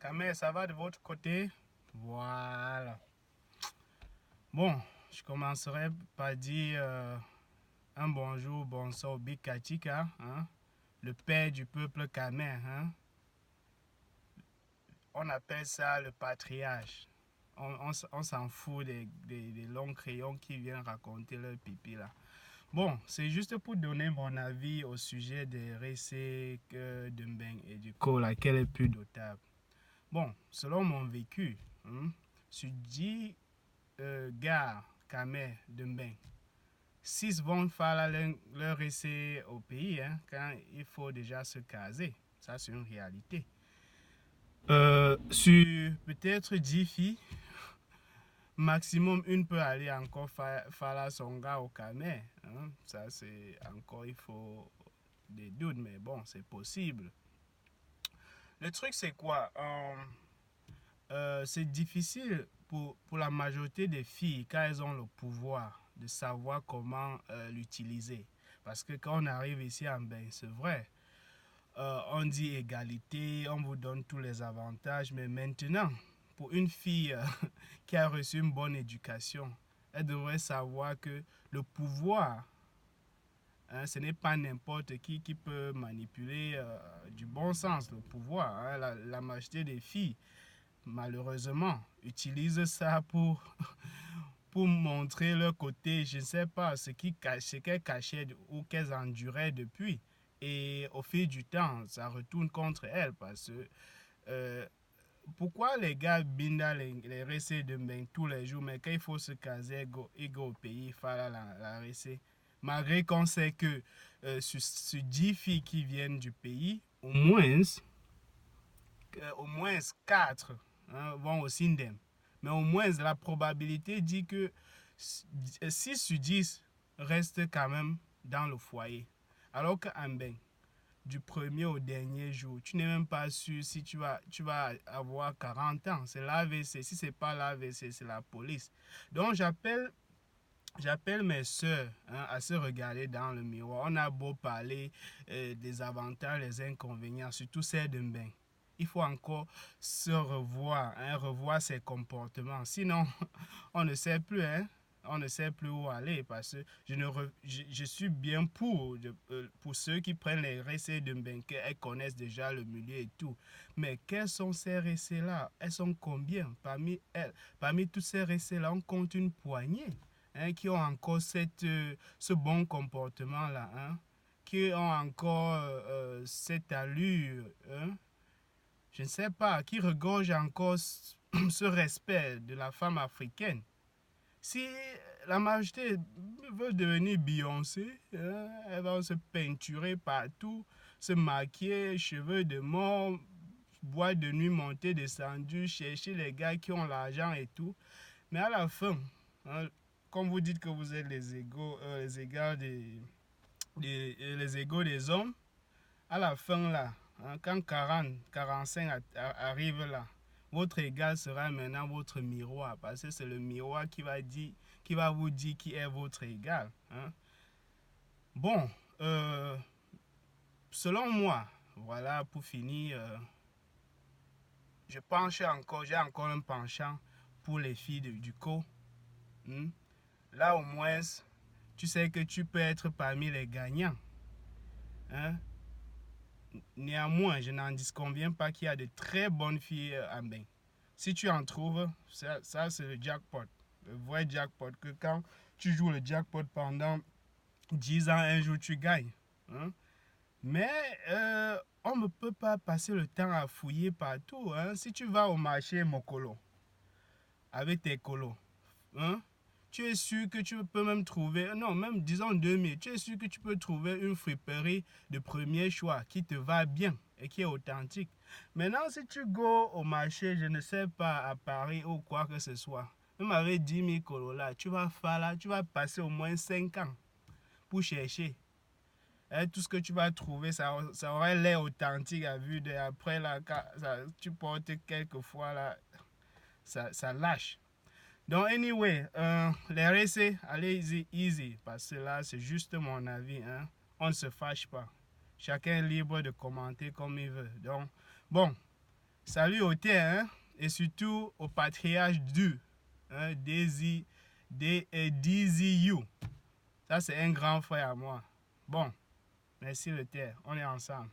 Kamel, ça va de votre côté? Voilà. Bon, je commencerai par dire un bonjour, bonsoir au Big Kachika, hein, le père du peuple Kamer. Hein. On appelle ça le patriarche. On s'en fout des longs crayons qui viennent raconter leur pipi là. Bon, c'est juste pour donner mon avis au sujet des récits de Mbeng et du Co, laquelle est plus dotable. Bon, selon mon vécu, sur 10 gars, Kamer, de Mbeng, 6 vont faire leur essai au pays quand il faut déjà se caser. Ça, c'est une réalité. Sur peut-être 10 filles, maximum une peut aller encore faire son gars au Kamer. Hein. Ça, c'est encore, il faut des doutes, mais bon, c'est possible. Le truc, c'est quoi? C'est difficile pour la majorité des filles, quand elles ont le pouvoir, de savoir comment l'utiliser. Parce que quand on arrive ici en Mbeng, c'est vrai, on dit égalité, on vous donne tous les avantages, mais maintenant, pour une fille qui a reçu une bonne éducation, elle devrait savoir que le pouvoir, ce n'est pas n'importe qui peut manipuler du bon sens le pouvoir. Hein. La majorité des filles, malheureusement, utilisent ça pour montrer leur côté, je ne sais pas, ce qu'elles cachaient ou qu'elles enduraient depuis. Et au fil du temps, ça retourne contre elles parce que pourquoi les gars binda les récits de Mbeng tous les jours, mais quand il faut se caser, ils go au pays, faire la récit. Malgré qu'on sait que sur 10 filles qui viennent du pays, au moins 4 vont au Sindem. Mais au moins, la probabilité dit que 6 sur 10 restent quand même dans le foyer. Alors qu'en Mbeng, du premier au dernier jour, tu n'es même pas sûr si tu vas avoir 40 ans. C'est l'AVC. Si ce n'est pas l'AVC, c'est la police. Donc, j'appelle mes soeurs à se regarder dans le miroir. On a beau parler des avantages, des inconvénients, surtout celles de Mbeng. Il faut encore se revoir, revoir ses comportements. Sinon, on ne sait plus, on ne sait plus où aller parce que je suis bien pour ceux qui prennent les récits de Mbeng, elles connaissent déjà le milieu et tout. Mais quels sont ces récits-là? Elles sont combien? Parmi tous ces récits-là, on compte une poignée. Qui ont encore ce bon comportement-là, qui ont encore cette allure, je ne sais pas, qui regorge encore ce respect de la femme africaine. Si la majorité veut devenir Beyoncé, elle va se peinturer partout, se maquiller, cheveux de mort, boîte de nuit montée, descendue, chercher les gars qui ont l'argent et tout. Mais à la fin, comme vous dites que vous êtes les égaux les égaux des hommes, à la fin là, quand 40, 45 arrive là, votre égal sera maintenant votre miroir, parce que c'est le miroir qui va vous dire qui est votre égal. Bon, selon moi, voilà, pour finir, j'ai encore un penchant pour les filles du co. Là, au moins, tu sais que tu peux être parmi les gagnants. Néanmoins, je n'en disconviens pas qu'il y a de très bonnes filles à Mbeng. Si tu en trouves, ça c'est le jackpot. Le vrai jackpot. Que quand tu joues le jackpot pendant 10 ans, un jour tu gagnes. Mais on ne peut pas passer le temps à fouiller partout. Si tu vas au marché Mokolo, avec tes colos, tu es sûr que tu peux même trouver, non, même disons 2000, tu es sûr que tu peux trouver une friperie de premier choix qui te va bien et qui est authentique. Maintenant, si tu go au marché, je ne sais pas, à Paris ou quoi que ce soit, même avec 10 000 colos là, tu vas passer au moins 5 ans pour chercher. Et tout ce que tu vas trouver, ça aurait l'air authentique à vue de après là, tu portes quelquefois là, ça lâche. Donc, anyway, les récits, allez easy, parce que là, c'est juste mon avis. On ne se fâche pas. Chacun est libre de commenter comme il veut. Donc, bon, Salut au terre, hein, et surtout au patriarche du, hein, Dizzy You. Ça, c'est un grand frère à moi. Bon, merci le terre, on est ensemble.